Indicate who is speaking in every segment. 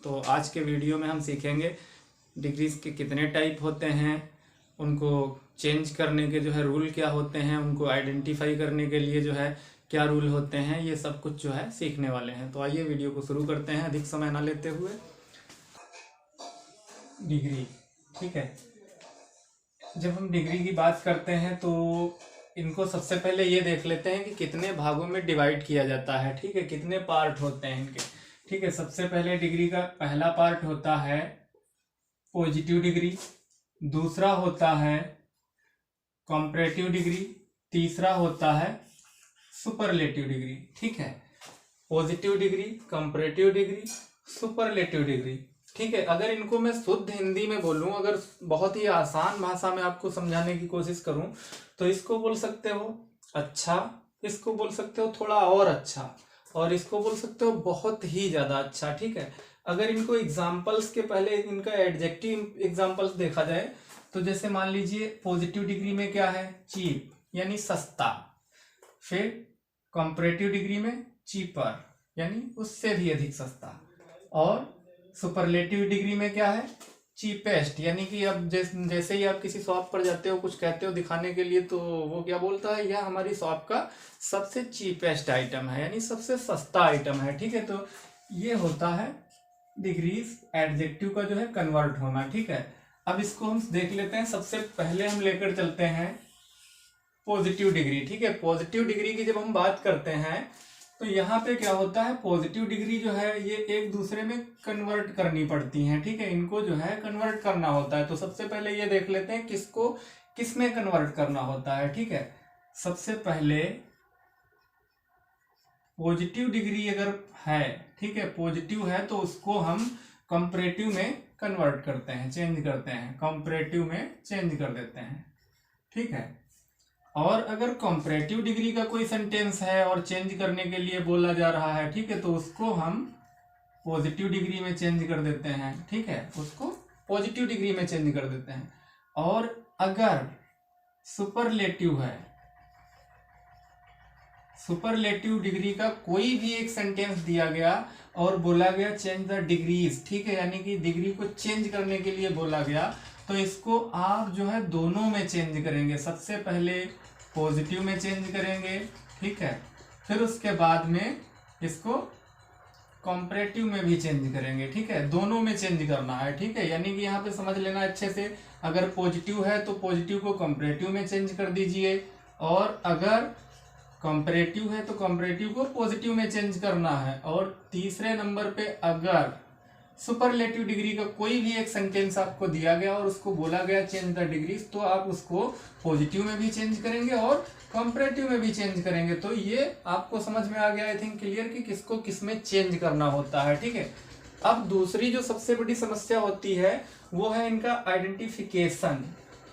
Speaker 1: तो आज के वीडियो में हम सीखेंगे डिग्रीज के कितने टाइप होते हैं, उनको चेंज करने के जो है रूल क्या होते हैं, उनको आइडेंटिफाई करने के लिए जो है क्या रूल होते हैं, ये सब कुछ जो है सीखने वाले हैं। तो आइए वीडियो को शुरू करते हैं अधिक समय ना लेते हुए। डिग्री, ठीक है। जब हम डिग्री की बात करते हैं तो इनको सबसे पहले ये देख लेते हैं कि कितने भागों में डिवाइड किया जाता है, ठीक है, कितने पार्ट होते हैं इनके। ठीक है, सबसे पहले डिग्री का पहला पार्ट होता है पॉजिटिव डिग्री, दूसरा होता है कंपैरेटिव डिग्री, तीसरा होता है सुपरलेटिव डिग्री। ठीक है, positive degree, comparative degree, superlative degree. ठीक है, अगर इनको मैं शुद्ध हिंदी में बोलूं, अगर बहुत ही आसान भाषा में आपको समझाने की कोशिश करूं तो इसको बोल सकते हो अच्छा, इसको बोल सकते हो थोड़ा और अच्छा, और इसको बोल सकते हो बहुत ही ज्यादा अच्छा। ठीक है, अगर इनको एग्जाम्पल्स के पहले इनका एडजेक्टिव एग्जाम्पल्स देखा जाए तो जैसे मान लीजिए पॉजिटिव डिग्री में क्या है, चीप यानी सस्ता, फिर कंपैरेटिव डिग्री में चीपर यानी उससे भी अधिक सस्ता, और सुपरलेटिव डिग्री में क्या है, चीपेस्ट यानी कि अब जैसे ही आप किसी शॉप पर जाते हो, कुछ कहते हो दिखाने के लिए, तो वो क्या बोलता है, यह हमारी शॉप का सबसे चीपेस्ट आइटम है यानी सबसे सस्ता आइटम है। ठीक है, तो ये होता है डिग्रीज एडजेक्टिव का जो है कन्वर्ट होना। ठीक है, अब इसको हम देख लेते हैं। सबसे पहले हम लेकर चलते हैं पॉजिटिव डिग्री। ठीक है, पॉजिटिव डिग्री की जब हम बात करते हैं तो यहाँ पे क्या होता है, पॉजिटिव डिग्री जो है ये एक दूसरे में कन्वर्ट करनी पड़ती हैं। ठीक है, इनको जो है कन्वर्ट करना होता है। तो सबसे पहले ये देख लेते हैं किसको किस में कन्वर्ट करना होता है। ठीक है, सबसे पहले पॉजिटिव डिग्री अगर है, ठीक है, पॉजिटिव है तो उसको हम कंपैरेटिव में कन्वर्ट करते हैं, चेंज करते हैं, कंपैरेटिव में चेंज कर देते हैं। ठीक है, और अगर कंपैरेटिव डिग्री का कोई सेंटेंस है और चेंज करने के लिए बोला जा रहा है, ठीक है, तो उसको हम पॉजिटिव डिग्री में चेंज कर देते हैं। ठीक है, उसको पॉजिटिव डिग्री में चेंज कर देते हैं। और अगर सुपरलेटिव है, सुपरलेटिव डिग्री का कोई भी एक सेंटेंस दिया गया और बोला गया चेंज द डिग्रीज, ठीक है, यानी कि डिग्री को चेंज करने के लिए बोला गया, तो इसको आप जो है दोनों में चेंज करेंगे। सबसे पहले पॉजिटिव में चेंज करेंगे, ठीक है, फिर उसके बाद में इसको कंपैरेटिव में भी चेंज करेंगे। ठीक है, दोनों में चेंज करना है। ठीक है, यानी कि यहाँ पे समझ लेना अच्छे से, अगर पॉजिटिव है तो पॉजिटिव को कंपैरेटिव में चेंज कर दीजिए, और अगर कंपैरेटिव है तो कंपैरेटिव को पॉजिटिव में चेंज करना है। और तीसरे नंबर पे अगर सुपरलेटिव डिग्री का कोई भी एक सेंटेंस आपको दिया गया और उसको बोला गया चेंज द डिग्रीज, तो आप उसको पॉजिटिव में भी चेंज करेंगे और कंपैरेटिव में भी चेंज करेंगे। तो ये आपको समझ में आ गया, आई थिंक क्लियर, कि किसको किस में चेंज करना होता है। ठीक है, अब दूसरी जो सबसे बड़ी समस्या होती है वो है इनका आइडेंटिफिकेशन।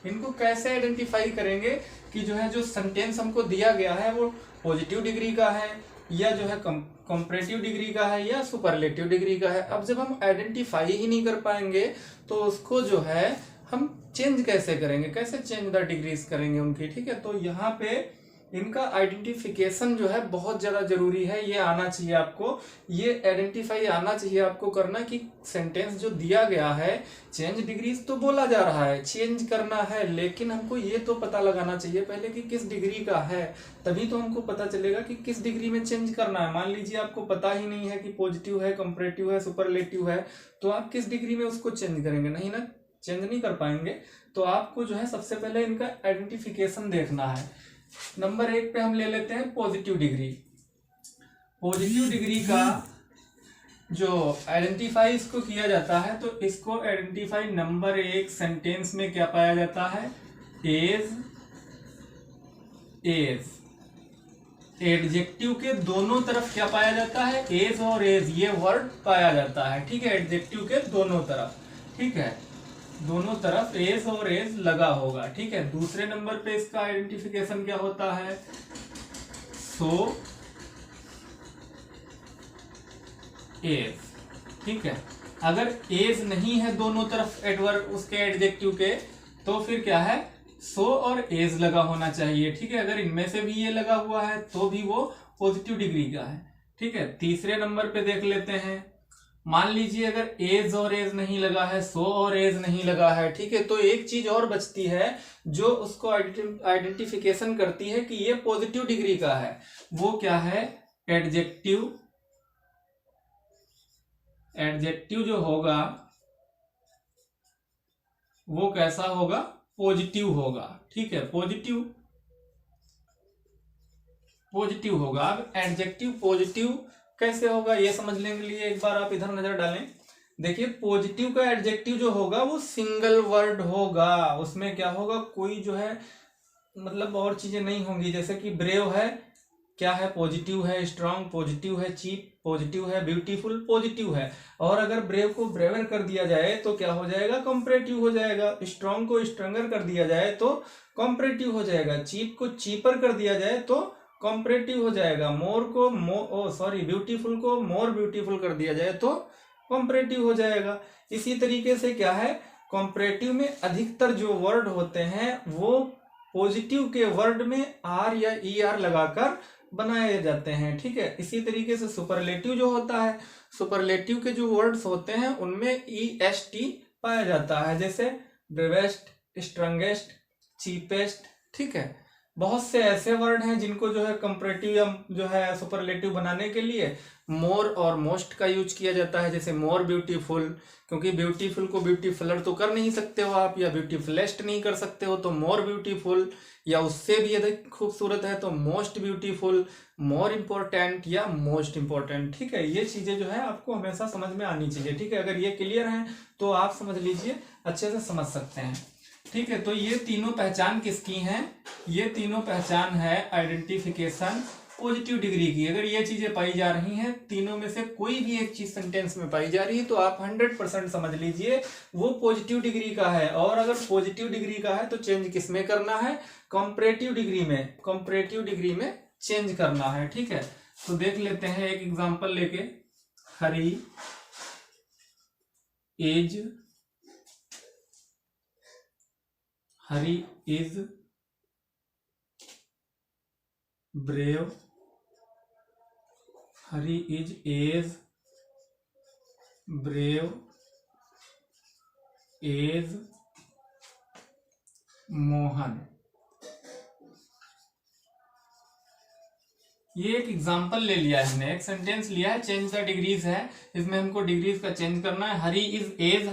Speaker 1: इनको कैसे आइडेंटिफाई करेंगे कि जो है जो सेंटेंस हमको दिया गया है वो पॉजिटिव डिग्री का है या जो है कंपैरेटिव डिग्री का है या सुपरलेटिव डिग्री का है। अब जब हम आइडेंटिफाई ही नहीं कर पाएंगे तो उसको जो है हम चेंज कैसे करेंगे, कैसे चेंज द डिग्रीज करेंगे उनकी। ठीक है, तो यहाँ पे इनका आइडेंटिफिकेशन जो है बहुत ज्यादा जरूरी है। ये आना चाहिए आपको, ये आइडेंटिफाई आना चाहिए आपको करना कि सेंटेंस जो दिया गया है, चेंज डिग्रीज तो बोला जा रहा है, चेंज करना है, लेकिन हमको ये तो पता लगाना चाहिए पहले कि किस डिग्री का है, तभी तो हमको पता चलेगा कि किस डिग्री में चेंज करना है। मान लीजिए आपको पता ही नहीं है कि पॉजिटिव है, कंपैरेटिव है, सुपरलेटिव है, तो आप किस डिग्री में उसको चेंज करेंगे, नहीं ना, चेंज नहीं कर पाएंगे। तो आपको जो है सबसे पहले इनका आइडेंटिफिकेशन देखना है। नंबर 1 पे हम ले लेते हैं पॉजिटिव डिग्री। पॉजिटिव डिग्री का जो आइडेंटिफाई इसको किया जाता है, तो इसको आइडेंटिफाई नंबर 1 सेंटेंस में क्या पाया जाता है, एज, एज, एडजेक्टिव के दोनों तरफ क्या पाया जाता है, एज और एज, ये वर्ड पाया जाता है। ठीक है, एडजेक्टिव के दोनों तरफ, ठीक है, दोनों तरफ एज और एज लगा होगा। ठीक है, दूसरे नंबर पे इसका आइडेंटिफिकेशन क्या होता है, सो एज। ठीक है, अगर एज नहीं है दोनों तरफ एडवर्ब उसके एडजेक्टिव के, तो फिर क्या है, सो और एज लगा होना चाहिए। ठीक है, अगर इनमें से भी ये लगा हुआ है तो भी वो पॉजिटिव डिग्री का है। ठीक है, तीसरे नंबर पे देख लेते हैं मान लीजिए अगर एज और एज नहीं लगा है, सो और एज नहीं लगा है, ठीक है, तो एक चीज और बचती है जो उसको आइडेंटिफिकेशन करती है कि ये पॉजिटिव डिग्री का है। वो क्या है? एडजेक्टिव। एडजेक्टिव जो होगा वो कैसा होगा? पॉजिटिव होगा, ठीक है, पॉजिटिव। पॉजिटिव होगा। अब एडजेक्टिव पॉजिटिव कैसे होगा ये समझने के लिए एक बार आप इधर नजर डालें। देखिए, पॉजिटिव का एडजेक्टिव जो होगा वो सिंगल वर्ड होगा। उसमें क्या होगा? कोई जो है मतलब और चीजें नहीं होंगी। जैसे कि ब्रेव है, क्या है? पॉजिटिव है। स्ट्रांग पॉजिटिव है। चीप पॉजिटिव है। ब्यूटीफुल पॉजिटिव है। और अगर ब्रेव को ब्रेवर कर दिया जाए तो क्या हो जाएगा? कंपैरेटिव हो जाएगा। स्ट्रांग को स्ट्रॉन्गर कर दिया जाए तो कंपैरेटिव हो जाएगा। चीप को चीपर कर दिया जाए तो कंपैरेटिव हो जाएगा। ब्यूटीफुल को मोर ब्यूटीफुल कर दिया जाए तो कंपैरेटिव हो जाएगा। इसी तरीके से क्या है? कंपैरेटिव में अधिकतर जो वर्ड होते हैं वो पॉजिटिव के वर्ड में आर या ई आर लगाकर बनाए जाते हैं, ठीक है। इसी तरीके से सुपरलेटिव जो होता है, सुपरलेटिव के जो वर्ड्स होते हैं उनमें ई एस टी पाया जाता है। जैसे ब्रेवेस्ट, स्ट्रॉन्गेस्ट, चीपेस्ट, ठीक है। बहुत से ऐसे वर्ड हैं जिनको जो है कंपैरेटिव या जो है सुपरलेटिव बनाने के लिए मोर और मोस्ट का यूज किया जाता है। जैसे मोर ब्यूटीफुल, क्योंकि ब्यूटीफुल को ब्यूटीफुलर तो कर नहीं सकते हो आप, या ब्यूटीफुलेस्ट नहीं कर सकते हो, तो मोर ब्यूटीफुल, या उससे भी अधिक खूबसूरत है तो मोस्ट ब्यूटीफुल, मोर इम्पोर्टेंट या मोस्ट इम्पोर्टेंट, ठीक है। ये चीजें जो है आपको हमेशा समझ में आनी चाहिए, ठीक है। अगर ये क्लियर है तो आप समझ लीजिए, अच्छे से समझ सकते हैं, ठीक है। तो ये तीनों पहचान किसकी हैं? ये तीनों पहचान है आइडेंटिफिकेशन पॉजिटिव डिग्री की। अगर ये चीजें पाई जा रही हैं, तीनों में से कोई भी एक चीज सेंटेंस में पाई जा रही है, तो आप 100% समझ लीजिए वो पॉजिटिव डिग्री का है। और अगर पॉजिटिव डिग्री का है तो चेंज किस में करना है? कंपैरेटिव डिग्री में, कंपैरेटिव डिग्री में चेंज करना है, ठीक है। तो देख लेते हैं एक एग्जांपल लेके। Hari is brave, Hari is as brave as Mohan. ये एक एग्जांपल ले लिया है हमने, एक सेंटेंस लिया है, चेंज द डिग्रीज है, इसमें हमको डिग्रीज का चेंज करना है। Hari is as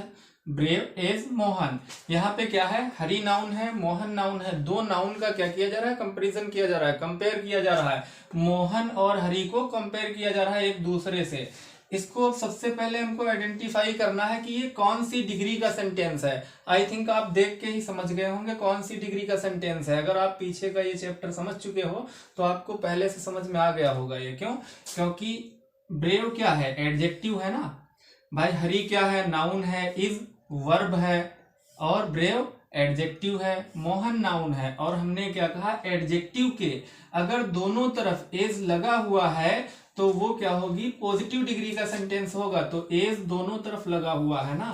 Speaker 1: brave as Mohan. यहाँ पे क्या है? हरी नाउन है, मोहन नाउन है। दो नाउन का क्या किया जा रहा है? कंपैरिजन किया जा रहा है, कंपेयर किया जा रहा है। मोहन और हरी को कंपेयर किया जा रहा है एक दूसरे से। इसको सबसे पहले हमको आइडेंटिफाई करना है कि ये कौन सी डिग्री का सेंटेंस है। आई थिंक आप देख के ही समझ गए होंगे कौन सी डिग्री का सेंटेंस है। अगर आप पीछे का ये चैप्टर समझ चुके हो तो आपको पहले से समझ में आ गया होगा ये। क्यों? क्योंकि ब्रेव क्या है? एडजेक्टिव है ना भाई। हरी क्या है? नाउन है। इज वर्ब है और ब्रेव एडजेक्टिव है। मोहन नाउन है। और हमने क्या कहा? एडजेक्टिव के अगर दोनों तरफ एज लगा हुआ है तो वो क्या होगी? पॉजिटिव डिग्री का सेंटेंस होगा। तो एज दोनों तरफ लगा हुआ है ना,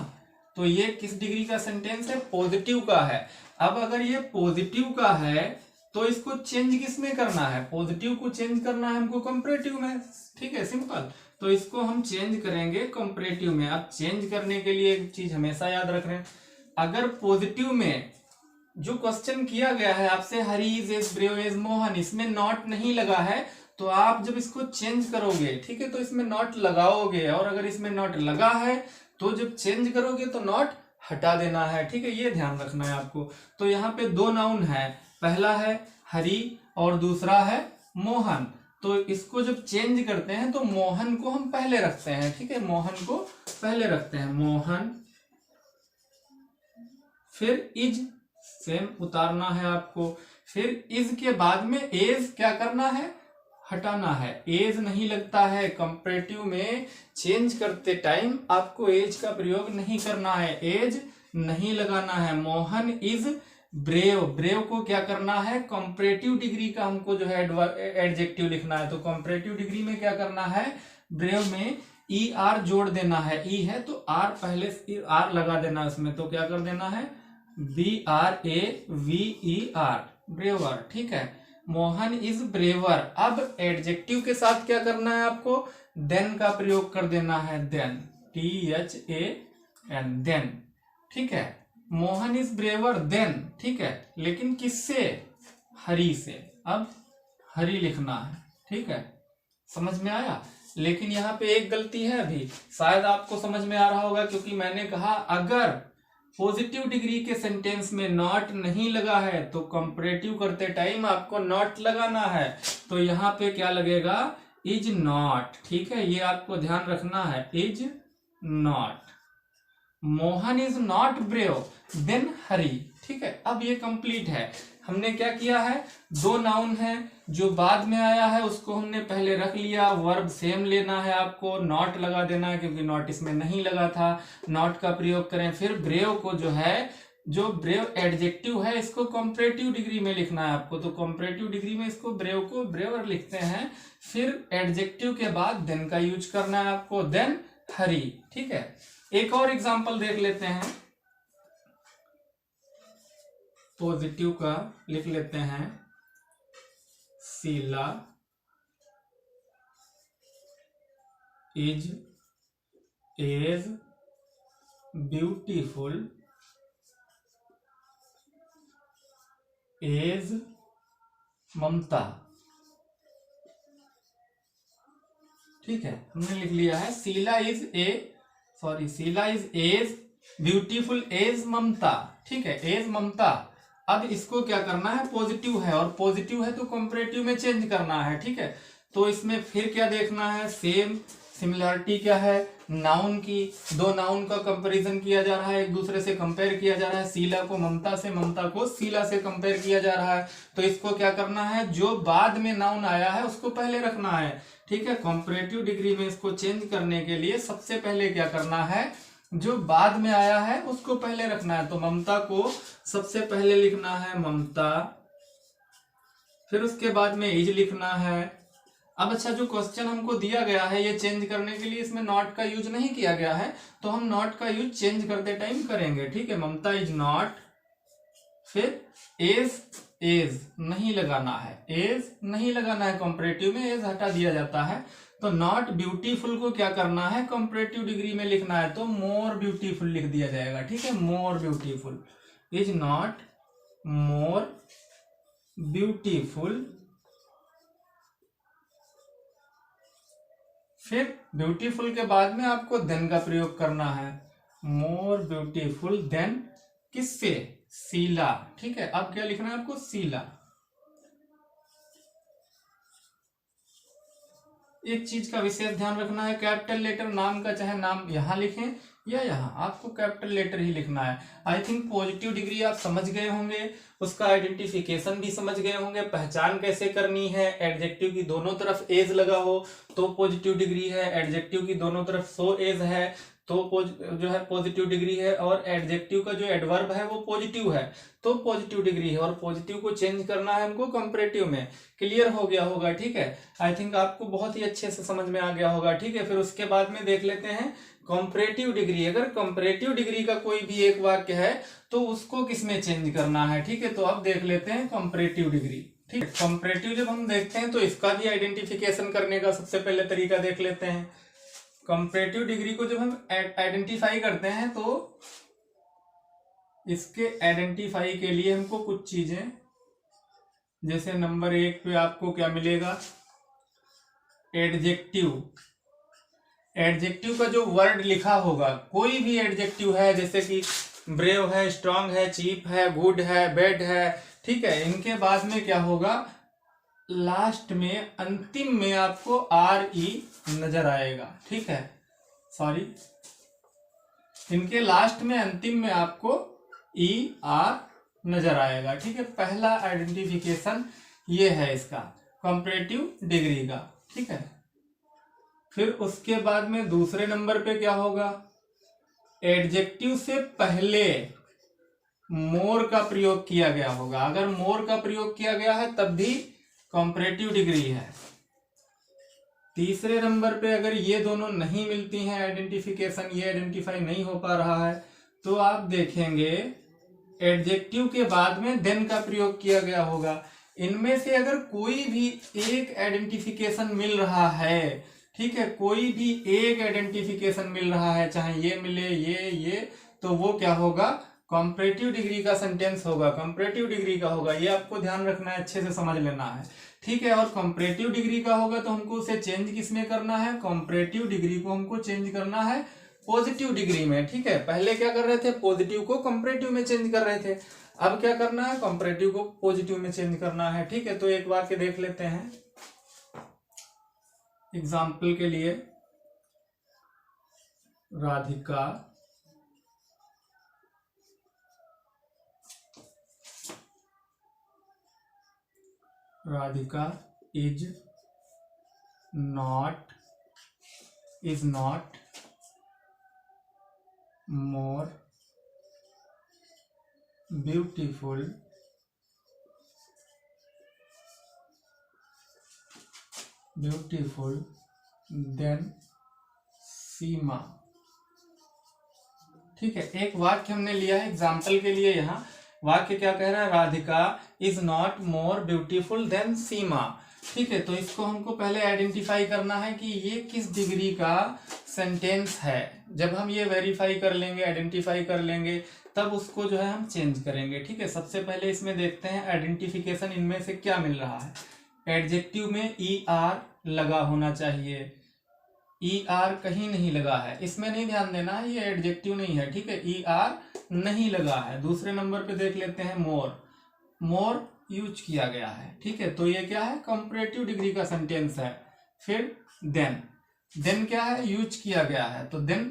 Speaker 1: तो ये किस डिग्री का सेंटेंस है? पॉजिटिव का है। अब अगर ये पॉजिटिव का है तो इसको चेंज किस में करना है? पॉजिटिव को चेंज करना है हमको कंपैरेटिव में, ठीक है, सिंपल। तो इसको हम चेंज करेंगे कंपैरेटिव में। अब चेंज करने के लिए एक चीज हमेशा याद रख रहे हैं, अगर पॉजिटिव में जो क्वेश्चन किया गया है आपसे, Hari is as brave as Mohan, इसमें नॉट नहीं लगा है, तो आप जब इसको चेंज करोगे, ठीक है, तो इसमें नॉट लगाओगे। और अगर इसमें नॉट लगा है तो जब चेंज करोगे तो नॉट हटा देना है, ठीक है, ये ध्यान रखना है आपको। तो यहाँ पे दो नाउन है, पहला है हरी और दूसरा है मोहन। तो इसको जब चेंज करते हैं तो मोहन को हम पहले रखते हैं, ठीक है, मोहन को पहले रखते हैं, मोहन। फिर इज, सेम उतारना है आपको। फिर इज के बाद में एज क्या करना है? हटाना है। एज नहीं लगता है कंपैरेटिव में, चेंज करते टाइम आपको एज का प्रयोग नहीं करना है, एज नहीं लगाना है। मोहन इज ब्रेव, ब्रेव को क्या करना है? कंपैरेटिव डिग्री का हमको जो है एडजेक्टिव लिखना है। तो कंपैरेटिव डिग्री में क्या करना है? ब्रेव में ई आर जोड़ देना है। ई है तो आर पहले आर लगा देना है उसमें, तो क्या कर देना है? BRAVER, ब्रेवर, ठीक है। Mohan is braver. अब एडजेक्टिव के साथ क्या करना है आपको? देन का प्रयोग कर देना है, देन, THAN, देन, ठीक है। मोहन इज ब्रेवर देन, ठीक है, लेकिन किससे? हरी से। अब हरी लिखना है, ठीक है, समझ में आया। लेकिन यहाँ पे एक गलती है, अभी शायद आपको समझ में आ रहा होगा, क्योंकि मैंने कहा अगर पॉजिटिव डिग्री के सेंटेंस में नॉट नहीं लगा है तो कंपैरेटिव करते टाइम आपको नॉट लगाना है। तो यहाँ पे क्या लगेगा? इज नॉट, ठीक है, ये आपको ध्यान रखना है, is not. Mohan is not brave than Hari, ठीक है। अब ये कंप्लीट है। हमने क्या किया है? दो नाउन है, जो बाद में आया है उसको हमने पहले रख लिया, वर्ब सेम लेना है आपको, नॉट लगा देना है क्योंकि नॉट इसमें नहीं लगा था, नॉट का प्रयोग करें। फिर ब्रेव को जो है, जो ब्रेव एडजेक्टिव है, इसको कंपैरेटिव डिग्री में लिखना है आपको, तो कंपैरेटिव डिग्री में इसको ब्रेव को ब्रेवर लिखते हैं। फिर एडजेक्टिव के बाद देन का यूज करना है आपको, देन हरी, ठीक है। एक और एग्जांपल देख लेते हैं, पॉजिटिव का लिख लेते हैं, Sheela is as beautiful as Mamta, ठीक है, हमने लिख लिया है Sheela is as beautiful as Mamta, ठीक है, एज ममता। अब इसको क्या करना है? पॉजिटिव है और पॉजिटिव है तो कंपैरेटिव में चेंज करना है, ठीक है। तो इसमें फिर क्या देखना है? सेम सिमिलरिटी क्या है? नाउन की, दो नाउन का कंपैरिजन किया जा रहा है, एक दूसरे से कंपेयर किया जा रहा है। शीला को ममता से, ममता को शीला से कंपेयर किया जा रहा है। तो इसको क्या करना है? जो बाद में नाउन आया है उसको पहले रखना है, ठीक है। कंपैरेटिव डिग्री में इसको चेंज करने के लिए सबसे पहले क्या करना है? जो बाद में आया है उसको पहले रखना है। तो ममता को सबसे पहले लिखना है ममता, फिर उसके बाद में इज लिखना है। अब अच्छा, जो क्वेश्चन हमको दिया गया है ये चेंज करने के लिए इसमें नॉट का यूज नहीं किया गया है, तो हम नॉट का यूज चेंज करते टाइम करेंगे, ठीक है। ममता इज नॉट, फिर एज नहीं लगाना है, एज नहीं लगाना है, कंपैरेटिव में एज हटा दिया जाता है। तो नॉट ब्यूटीफुल को क्या करना है? कंपैरेटिव डिग्री में लिखना है, तो मोर ब्यूटीफुल लिख दिया जाएगा, ठीक है, more beautiful. Is not more beautiful, फिर ब्यूटीफुल के बाद में आपको देन का प्रयोग करना है, मोर ब्यूटीफुल देन किससे? शीला, ठीक है। अब क्या लिखना है आपको? शीला। एक चीज का विशेष ध्यान रखना है, कैपिटल लेटर नाम का, चाहे नाम यहां लिखें या यहां, आपको कैपिटल लेटर ही लिखना है। आई थिंक पॉजिटिव डिग्री आप समझ गए होंगे, उसका आइडेंटिफिकेशन भी समझ गए होंगे, पहचान कैसे करनी है। एडजेक्टिव की दोनों तरफ एज लगा हो तो पॉजिटिव डिग्री है, एडजेक्टिव की दोनों तरफ सो एज है तो जो है पॉजिटिव डिग्री है, और एडजेक्टिव का जो एडवर्ब है वो पॉजिटिव है तो पॉजिटिव डिग्री है, और पॉजिटिव को चेंज करना है हमको कंपैरेटिव में। क्लियर हो गया होगा, ठीक है। आई थिंक आपको बहुत ही अच्छे से समझ में आ गया होगा, ठीक है। फिर उसके बाद में देख लेते हैं कंपैरेटिव डिग्री। अगर कंपैरेटिव डिग्री का कोई भी एक वाक्य है तो उसको किसमें चेंज करना है, ठीक है। तो अब देख लेते हैं कंपैरेटिव डिग्री, ठीक है। कंपैरेटिव जब हम देखते हैं तो इसका भी आइडेंटिफिकेशन करने का सबसे पहले तरीका देख लेते हैं। कंपैरेटिव डिग्री को जब हम आइडेंटिफाई करते हैं तो इसके आइडेंटिफाई के लिए हमको कुछ चीजें, जैसे नंबर 1 पे आपको क्या मिलेगा? एडजेक्टिव। एडजेक्टिव का जो वर्ड लिखा होगा, कोई भी एडजेक्टिव है, जैसे कि ब्रेव है, स्ट्रांग है, चीप है, गुड है, बैड है, ठीक है, इनके बाद में क्या होगा? लास्ट में, अंतिम में आपको RE नजर आएगा, ठीक है, सॉरी, इनके लास्ट में अंतिम में आपको ER नजर आएगा, ठीक है। पहला आइडेंटिफिकेशन ये है इसका कंपैरेटिव डिग्री का, ठीक है। फिर उसके बाद में दूसरे नंबर पे क्या होगा? एडजेक्टिव से पहले मोर का प्रयोग किया गया होगा। अगर मोर का प्रयोग किया गया है तब भी कंपैरेटिव डिग्री है। तीसरे नंबर पे अगर ये दोनों नहीं मिलती हैं आइडेंटिफिकेशन, ये आइडेंटिफाई नहीं हो पा रहा है, तो आप देखेंगे एडजेक्टिव के बाद में देन का प्रयोग किया गया होगा। इनमें से अगर कोई भी एक आइडेंटिफिकेशन मिल रहा है ठीक है, कोई भी एक आइडेंटिफिकेशन मिल रहा है, चाहे ये मिले ये, तो वो क्या होगा, कंपैरेटिव डिग्री का सेंटेंस होगा, कंपैरेटिव डिग्री का होगा। ये आपको ध्यान रखना है, अच्छे से समझ लेना है, ठीक है। और कंपैरेटिव डिग्री का होगा तो हमको उसे चेंज किसमें करना है, कंपैरेटिव डिग्री को हमको चेंज करना है पॉजिटिव डिग्री में, ठीक है। पहले क्या कर रहे थे, पॉजिटिव को कंपैरेटिव में चेंज कर रहे थे, अब क्या करना है, कंपैरेटिव को पॉजिटिव में चेंज करना है, ठीक है। तो एक वाक्य देख लेते हैं एग्जाम्पल के लिए। Radhika is not more beautiful than सीमा, ठीक है। एक वाक्य हमने लिया है एग्जाम्पल के लिए, यहाँ वाक्य क्या कह रहा है, Radhika is not more beautiful than Seema, ठीक है। तो इसको हमको पहले आइडेंटिफाई करना है कि ये किस डिग्री का सेंटेंस है। जब हम ये वेरीफाई कर लेंगे, आइडेंटिफाई कर लेंगे, तब उसको जो है हम चेंज करेंगे, ठीक है। सबसे पहले इसमें देखते हैं आइडेंटिफिकेशन इनमें से क्या मिल रहा है। एडजेक्टिव में ER लगा होना चाहिए, ER कहीं नहीं लगा है, इसमें नहीं ध्यान देना है, ये एडजेक्टिव नहीं है, ठीक है। ER नहीं लगा है। दूसरे नंबर पे देख लेते हैं मोर यूज किया गया है, ठीक है। तो ये क्या है, कंपैरेटिव डिग्री का सेंटेंस है। फिर देन क्या है, यूज किया गया है, तो देन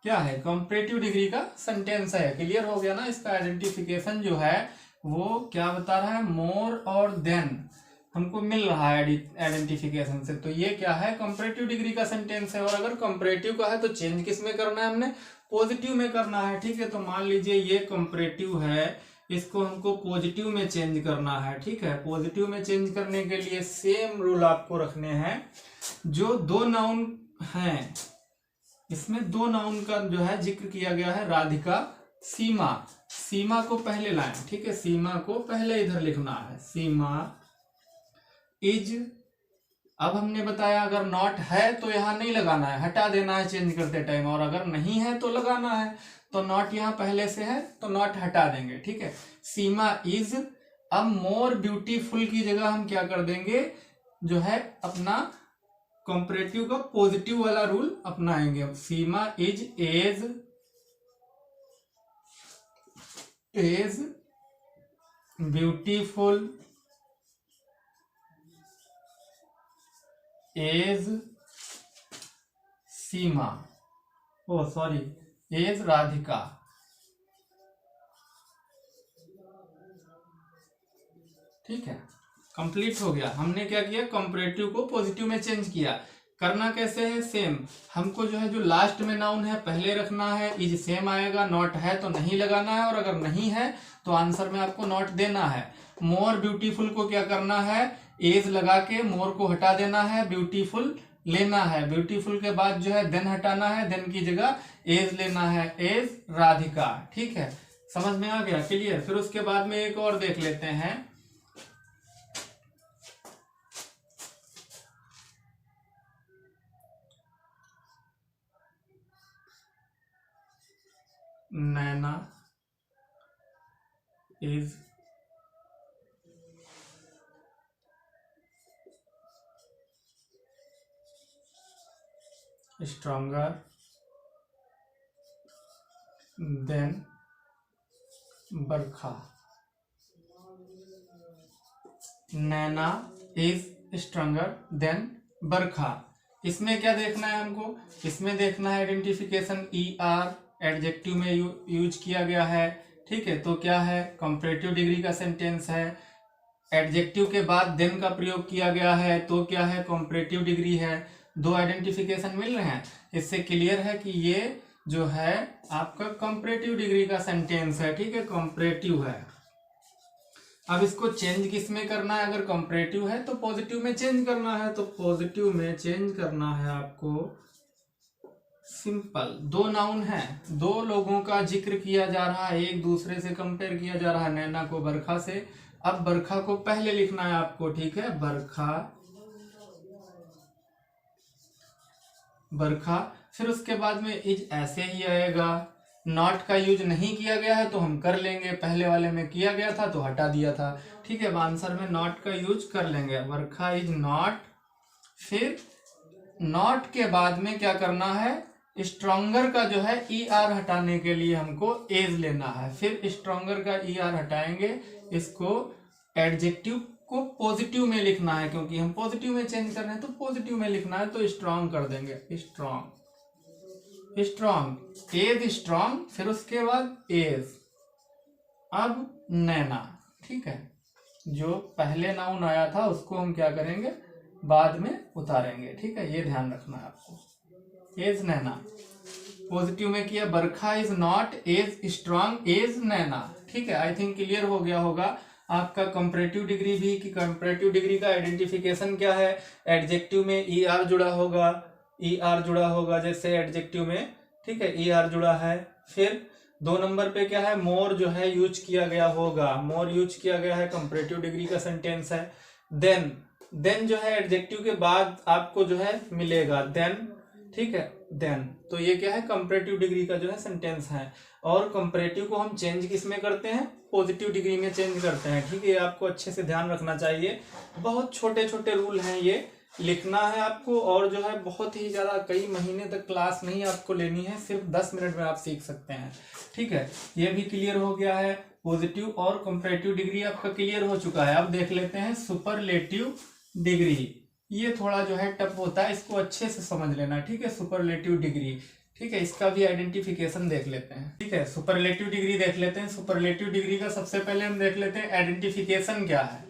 Speaker 1: क्या है, कंपैरेटिव डिग्री का सेंटेंस है। क्लियर हो गया ना। इसका आइडेंटिफिकेशन जो है वो क्या बता रहा है, मोर और देन हमको मिल रहा है आइडेंटिफिकेशन से, तो ये क्या है, कंपैरेटिव डिग्री का सेंटेंस है। और अगर कंपैरेटिव का है तो चेंज किस में करना है, हमने पॉजिटिव में करना है, ठीक है। तो मान लीजिए ये कंपैरेटिव है, इसको हमको पॉजिटिव में चेंज करना है, ठीक है। पॉजिटिव में चेंज करने के लिए सेम रूल आपको रखने हैं। जो दो नाउन हैं, इसमें दो नाउन का जो है जिक्र किया गया है, राधिका, सीमा को पहले लाएं, ठीक है। सीमा को पहले इधर लिखना है, सीमा इज। अब हमने बताया अगर नॉट है तो यहां नहीं लगाना है, हटा देना है चेंज करते टाइम, और अगर नहीं है तो लगाना है। तो नॉट यहां पहले से है तो नॉट हटा देंगे, ठीक है। सीमा इज। अब मोर ब्यूटीफुल की जगह हम क्या कर देंगे, जो है अपना कंपैरेटिव का पॉजिटिव वाला रूल अपनाएंगे। Seema is as beautiful as Seema, as Radhika, ठीक है। कंप्लीट हो गया। हमने क्या किया, कंपैरेटिव को पॉजिटिव में चेंज किया। करना कैसे है, सेम। हमको जो है जो लास्ट में नाउन है पहले रखना है, इज सेम आएगा, नॉट है तो नहीं लगाना है, और अगर नहीं है तो आंसर में आपको नॉट देना है। मोर ब्यूटीफुल को क्या करना है, एज लगा के मोर को हटा देना है, ब्यूटीफुल लेना है। ब्यूटीफुल के बाद जो है देन हटाना है, देन की जगह एज लेना है, एज राधिका, ठीक है। समझ में आ गया, क्लियर। फिर उसके बाद में एक और देख लेते हैं, Naina is stronger than Barkha. Naina is stronger than Barkha. इसमें क्या देखना है हमको, इसमें देखना है आइडेंटिफिकेशन, ER एडजेक्टिव में यूज किया गया है, ठीक है। तो क्या है, कंपैरेटिव डिग्री का सेंटेंस है। एडजेक्टिव के बाद देन का प्रयोग किया गया है, तो क्या है, कंपैरेटिव डिग्री है। दो आइडेंटिफिकेशन मिल रहे हैं, इससे क्लियर है कि ये जो है आपका कंपैरेटिव डिग्री का सेंटेंस है, ठीक है, कंपैरेटिव है। अब इसको चेंज किस में करना है, अगर कंपैरेटिव है तो पॉजिटिव में चेंज करना है, तो पॉजिटिव में चेंज करना है आपको। सिंपल, दो नाउन है, दो लोगों का जिक्र किया जा रहा है, एक दूसरे से कंपेयर किया जा रहा है, नैना को बरखा से। अब बरखा को पहले लिखना है आपको, ठीक है, बरखा बरखा। फिर उसके बाद में इज ऐसे ही आएगा। नॉट का यूज नहीं किया गया है तो हम कर लेंगे, पहले वाले में किया गया था तो हटा दिया था, ठीक है। आंसर में नॉट का यूज कर लेंगे, बरखा इज नॉट। फिर नॉट के बाद में क्या करना है, स्ट्रॉन्गर का जो है ई आर हटाने के लिए हमको एज लेना है। फिर स्ट्रॉन्गर का ई आर हटाएंगे, इसको एडजेक्टिव को पॉजिटिव में लिखना है, क्योंकि हम पॉजिटिव में चेंज कर रहे हैं तो पॉजिटिव में लिखना है, तो स्ट्रॉन्ग कर देंगे, स्ट्रॉन्ग। स्ट्रॉन्ग, एज स्ट्रॉन्ग, फिर उसके बाद एज। अब नैना, ठीक है, जो पहले नाउन आया था उसको हम क्या करेंगे, बाद में उतारेंगे, ठीक है, ये ध्यान रखना है आपको। एज नैना, पॉजिटिव में किया, Barkha is not as strong as Naina, ठीक है। आई थिंक क्लियर हो गया होगा आपका कंपैरेटिव डिग्री भी, कि कंपैरेटिव डिग्री का आइडेंटिफिकेशन क्या है। एडजेक्टिव में ई आर जुड़ा होगा, ई आर जुड़ा होगा जैसे एडजेक्टिव में, ठीक है, ई आर जुड़ा है। फिर 2 नंबर पे क्या है, मोर जो है यूज किया गया होगा, मोर यूज किया गया है, कंपैरेटिव डिग्री का सेंटेंस है। देन, देन जो है एडजेक्टिव के बाद आपको जो है मिलेगा देन, ठीक है, देन। तो ये क्या है, कंपैरेटिव डिग्री का जो है सेंटेंस है। और कंपैरेटिव को हम चेंज किस में करते हैं, पॉजिटिव डिग्री में चेंज करते हैं, ठीक है। आपको अच्छे से ध्यान रखना चाहिए, बहुत छोटे छोटे रूल हैं, ये लिखना है आपको। और जो है बहुत ही ज्यादा कई महीने तक क्लास नहीं आपको लेनी है, सिर्फ 10 मिनट में आप सीख सकते हैं, ठीक है। ये भी क्लियर हो गया है, पॉजिटिव और कंपैरेटिव डिग्री आपका क्लियर हो चुका है। अब देख लेते हैं सुपरलेटिव डिग्री। ये थोड़ा जो है टफ होता है, इसको अच्छे से समझ लेना, ठीक है। सुपरलेटिव डिग्री, ठीक है, इसका भी आइडेंटिफिकेशन देख लेते हैं, ठीक है। सुपरलेटिव डिग्री देख लेते हैं। सुपरलेटिव डिग्री का सबसे पहले हम देख लेते हैं आइडेंटिफिकेशन क्या है,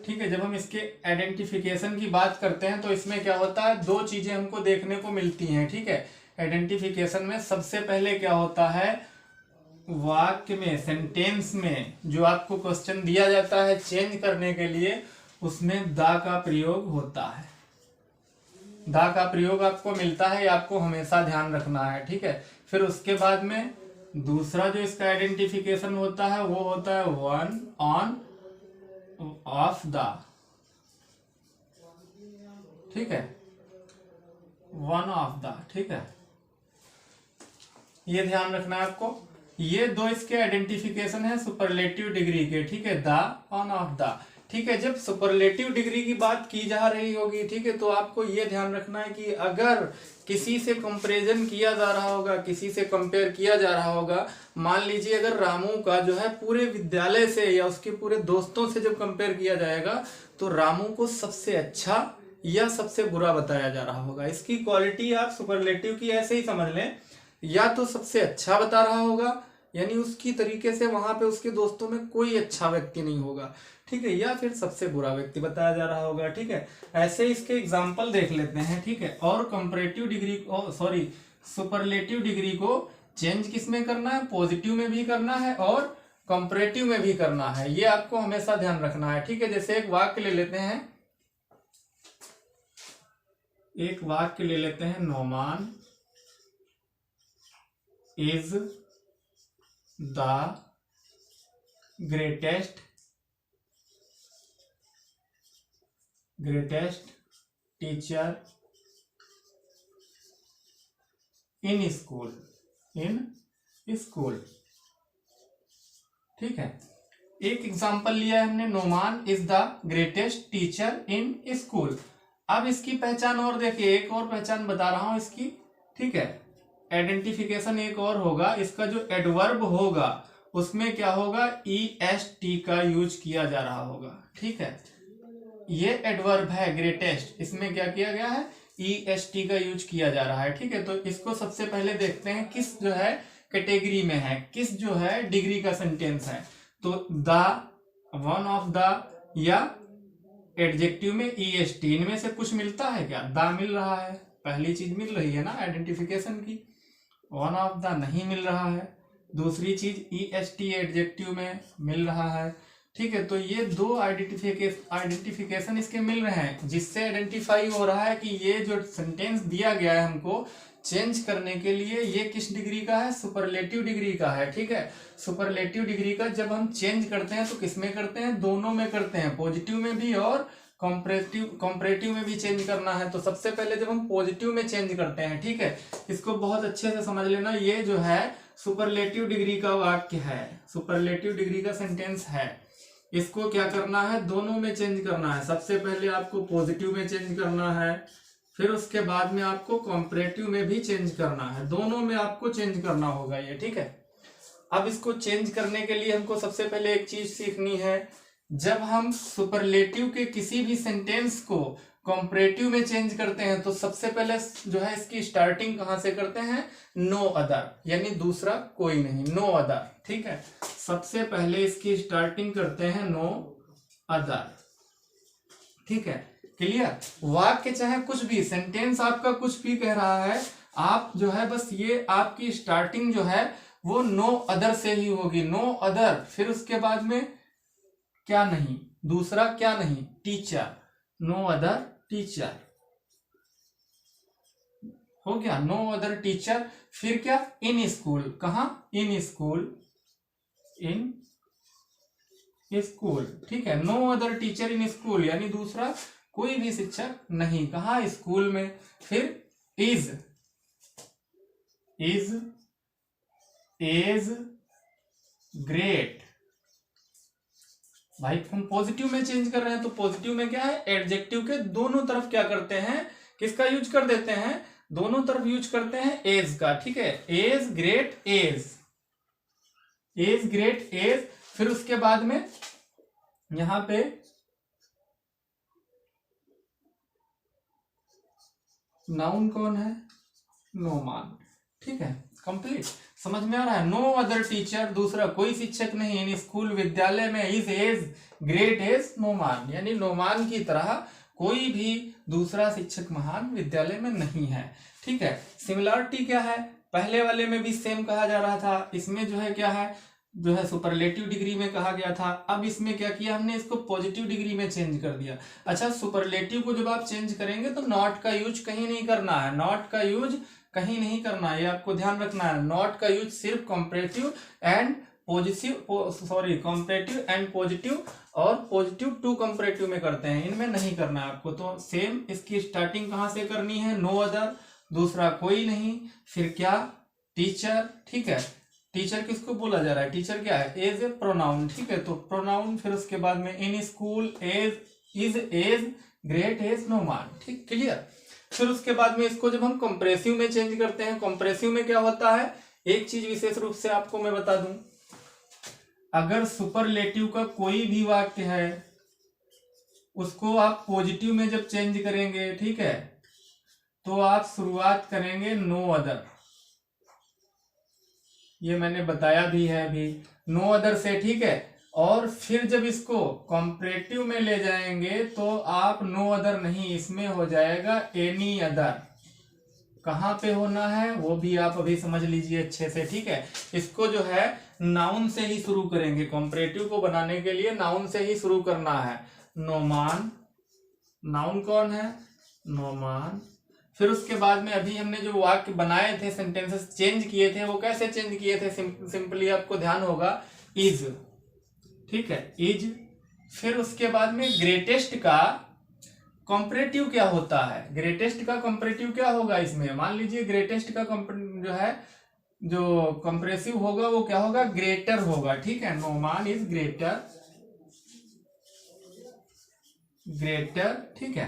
Speaker 1: ठीक है। जब हम इसके आइडेंटिफिकेशन की बात करते हैं तो इसमें क्या होता है, 2 चीजें हमको देखने को मिलती हैं, ठीक है। आइडेंटिफिकेशन में सबसे पहले क्या होता है, वाक्य में, सेंटेंस में जो आपको क्वेश्चन दिया जाता है चेंज करने के लिए, उसमें दा का प्रयोग होता है। दा का प्रयोग आपको मिलता है, आपको हमेशा ध्यान रखना है, ठीक है। फिर उसके बाद में दूसरा जो इसका आइडेंटिफिकेशन होता है वो होता है वन ऑन ऑफ द, ठीक है, वन ऑफ द, ठीक है। ये ध्यान रखना है आपको। ये 2 इसके आइडेंटिफिकेशन है सुपरलेटिव डिग्री के, ठीक है, द, ऑन ऑफ द, ठीक है। जब सुपरलेटिव डिग्री की बात की जा रही होगी, ठीक है, तो आपको ये ध्यान रखना है कि अगर किसी से कंपैरिजन किया जा रहा होगा, किसी से कंपेयर किया जा रहा होगा, मान लीजिए अगर रामू का जो है पूरे विद्यालय से या उसके पूरे दोस्तों से जब कंपेयर किया जाएगा तो रामू को सबसे अच्छा या सबसे बुरा बताया जा रहा होगा। इसकी क्वालिटी आप सुपरलेटिव की ऐसे ही समझ लें, या तो सबसे अच्छा बता रहा होगा, यानी उसकी तरीके से वहां पे उसके दोस्तों में कोई अच्छा व्यक्ति नहीं होगा, ठीक है, या फिर सबसे बुरा व्यक्ति बताया जा रहा होगा, ठीक है। ऐसे इसके एग्जाम्पल देख लेते हैं, ठीक है। और comparative degree sorry superlative degree को चेंज किस में करना है, पॉजिटिव में भी करना है और कंपैरेटिव में भी करना है, ये आपको हमेशा ध्यान रखना है, ठीक है। जैसे एक वाक्य ले लेते हैं, एक वाक्य ले लेते हैं, Noman is the greatest teacher in school, ठीक है। एक एग्जांपल लिया है हमने, Noman is the greatest teacher in school. अब इसकी पहचान और देखिए, एक और पहचान बता रहा हूं इसकी, ठीक है। आइडेंटिफिकेशन एक और होगा, इसका जो एडवर्ब होगा उसमें क्या होगा, EST का यूज किया जा रहा होगा, ठीक है। ये एडवर्ब है ग्रेटेस्ट, इसमें क्या किया गया है, EST का यूज किया जा रहा है, ठीक है। तो इसको सबसे पहले देखते हैं किस जो है कैटेगरी में है, किस जो है डिग्री का सेंटेंस है। तो द, वन ऑफ द या एडजेक्टिव में EST, इनमें से कुछ मिलता है क्या, द मिल रहा है, पहली चीज मिल रही है ना आइडेंटिफिकेशन की। वन ऑफ द नहीं मिल रहा है, दूसरी चीज EST एडजेक्टिव में मिल रहा है, ठीक है। तो ये 2 आइडेंटिफिकेशन इसके मिल रहे हैं, जिससे आइडेंटिफाई हो रहा है कि ये जो सेंटेंस दिया गया है हमको चेंज करने के लिए, ये किस डिग्री का है, सुपरलेटिव डिग्री का है, ठीक है। सुपरलेटिव डिग्री का जब हम चेंज करते हैं तो किस में करते हैं, दोनों में करते हैं, पॉजिटिव में भी और कॉम्परेटिव में भी चेंज करना है। तो सबसे पहले जब हम पॉजिटिव में चेंज करते हैं, ठीक है, इसको बहुत अच्छे से समझ लेना। ये जो है सुपरलेटिव डिग्री का वाक्य है, सुपरलेटिव डिग्री का सेंटेंस है। इसको क्या करना है, दोनों में चेंज करना है। सबसे पहले आपको पॉजिटिव में चेंज करना है, फिर उसके बाद में आपको कॉम्परेटिव में भी चेंज करना है। दोनों में आपको चेंज करना होगा ये, ठीक है। अब इसको चेंज करने के लिए हमको सबसे पहले एक चीज सीखनी है। जब हम सुपरलेटिव के किसी भी सेंटेंस को कॉम्परेटिव में चेंज करते हैं तो सबसे पहले जो है इसकी स्टार्टिंग कहां से करते हैं, नो अदर, यानी दूसरा कोई नहीं, नो अदर, ठीक है। सबसे पहले इसकी स्टार्टिंग करते हैं नो अदर, ठीक है, क्लियर। वाक्य चाहे कुछ भी, सेंटेंस आपका कुछ भी कह रहा है, आप जो है बस ये आपकी स्टार्टिंग जो है वो नो अदर से ही होगी, नो अदर। फिर उसके बाद में क्या नहीं, दूसरा क्या नहीं, टीचर, नो अदर टीचर, हो गया, नो अदर टीचर। फिर क्या, इन स्कूल, कहा, इन स्कूल, इन स्कूल, ठीक है। No other teacher in school, यानी दूसरा कोई भी शिक्षक नहीं, कहा, स्कूल में। फिर इज ग्रेट, भाई हम पॉजिटिव में चेंज कर रहे हैं तो पॉजिटिव में क्या है, एडजेक्टिव के दोनों तरफ क्या करते हैं, किसका यूज कर देते हैं, दोनों तरफ यूज करते हैं एज का, ठीक है। As great as, as great as. फिर उसके बाद में यहां पे नाउन कौन है, नोमान, ठीक है, कंप्लीट, समझ में आ रहा है। नो अदर टीचर, दूसरा कोई शिक्षक नहीं, यानी स्कूल विद्यालय में, is as great as Noman, यानी नोमान की तरह कोई भी दूसरा शिक्षक महान विद्यालय में नहीं है, ठीक है। सिमिलरिटी क्या है, पहले वाले में भी सेम कहा जा रहा था, इसमें जो है क्या है, जो है सुपरलेटिव डिग्री में कहा गया था। अब इसमें क्या किया हमने, इसको पॉजिटिव डिग्री में चेंज कर दिया। अच्छा, सुपरलेटिव को जब आप चेंज करेंगे तो नॉट का यूज कहीं नहीं करना है, नॉट का यूज कहीं नहीं करना है, ये आपको ध्यान रखना है। नॉट का यूज सिर्फ comparative and comparative and positive और पॉजिटिव टू कॉम्परेटिव में करते हैं, इनमें नहीं करना है आपको। तो सेम इसकी स्टार्टिंग कहां से करनी है, नो अदर, दूसरा कोई नहीं, फिर क्या, टीचर, ठीक है। टीचर किसको बोला जा रहा है, टीचर क्या है, एज ए प्रोनाउन, ठीक है, तो प्रोनाउन। फिर उसके बाद में in school, as, is as great as Noman, ठीक, क्लियर। फिर उसके बाद में इसको जब हम कंप्रेसिव में चेंज करते हैं, कंप्रेसिव में क्या होता है, एक चीज विशेष रूप से आपको मैं बता दूं, अगर सुपरलेटिव का कोई भी वाक्य है उसको आप पॉजिटिव में जब चेंज करेंगे, ठीक है, तो आप शुरुआत करेंगे नो अदर, ये मैंने बताया भी है अभी, नो अदर से, ठीक है। और फिर जब इसको कॉम्परेटिव में ले जाएंगे तो आप नो अदर नहीं, इसमें हो जाएगा एनी अदर। कहां पे होना है वो भी आप अभी समझ लीजिए अच्छे से, ठीक है। इसको जो है नाउन से ही शुरू करेंगे, कॉम्परेटिव को बनाने के लिए नाउन से ही शुरू करना है। नोमान, नाउन कौन है, नोमान। फिर उसके बाद में अभी हमने जो वाक्य बनाए थे, सेंटेंसेस चेंज किए थे, वो कैसे चेंज किए थे, सिंपली आपको ध्यान होगा, इज, ठीक है, इज। फिर उसके बाद में ग्रेटेस्ट का कॉम्परेटिव क्या होता है, ग्रेटेस्ट का कॉम्परेटिव क्या होगा इसमें, मान लीजिए ग्रेटेस्ट का जो है जो कंप्रेसिव होगा वो क्या होगा, ग्रेटर होगा, ठीक है। नोमान इज ग्रेटर, ग्रेटर, ठीक है,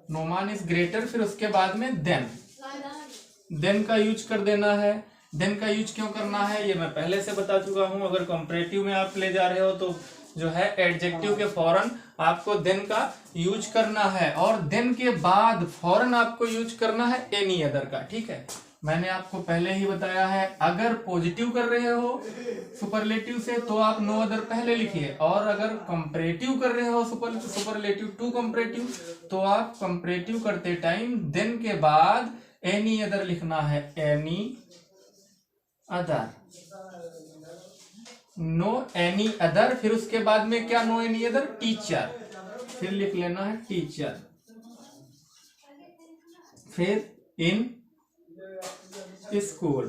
Speaker 1: नोमान इज ग्रेटर। फिर उसके बाद में देन का यूज कर देना है। देन का यूज क्यों करना है ये मैं पहले से बता चुका हूं। अगर कंपैरेटिव में आप ले जा रहे हो तो जो है एडजेक्टिव के फौरन आपको देन का यूज करना है, और देन के बाद फौरन आपको यूज करना है एनी अदर का, ठीक है। मैंने आपको पहले ही बताया है, अगर पॉजिटिव कर रहे हो सुपरलेटिव से तो आप नो अदर पहले लिखिए, और अगर कंपैरेटिव कर रहे हो सुपरलेटिव टू कंपैरेटिव तो आप कंपैरेटिव करते टाइम देन के बाद एनी अदर लिखना है, any other, no any other. फिर उसके बाद में क्या, नो एनी अदर टीचर, फिर लिख लेना है टीचर। फिर इन स्कूल,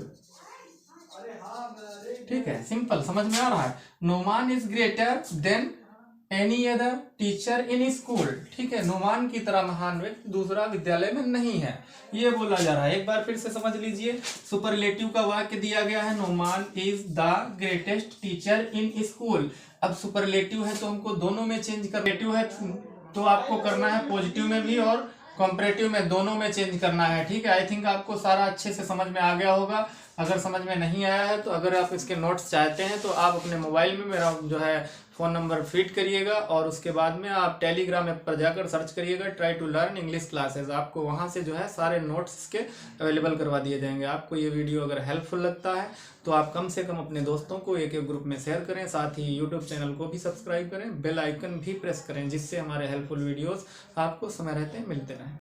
Speaker 1: ठीक है, सिंपल, समझ में आ रहा है। Noman is greater than any other teacher in school, ठीक है, नुमान की तरह महान व्यक्ति दूसरा विद्यालय में नहीं है, ये बोला जा रहा है। एक बार फिर से समझ लीजिए, सुपरलेटिव का वाक्य दिया गया है, Numan is the greatest teacher in school. अब सुपरलेटिव है तो हमको दोनों में चेंज कर, नेगेटिव है तो आपको करना है पॉजिटिव में भी और कंपैरेटिव में, दोनों में चेंज करना है, ठीक है। आई थिंक आपको सारा अच्छे से समझ में आ गया होगा। अगर समझ में नहीं आया है तो अगर आप इसके नोट्स चाहते हैं तो आप अपने मोबाइल में मेरा जो है फ़ोन नंबर फीड करिएगा और उसके बाद में आप टेलीग्राम ऐप पर जाकर सर्च करिएगा try to learn English classes. आपको वहां से जो है सारे नोट्स इसके अवेलेबल करवा दिए जाएंगे। आपको ये वीडियो अगर हेल्पफुल लगता है तो आप कम से कम अपने दोस्तों को एक एक ग्रुप में शेयर करें, साथ ही यूट्यूब चैनल को भी सब्सक्राइब करें, बेल आइकन भी प्रेस करें, जिससे हमारे हेल्पफुल वीडियोज़ आपको समय रहते मिलते रहें।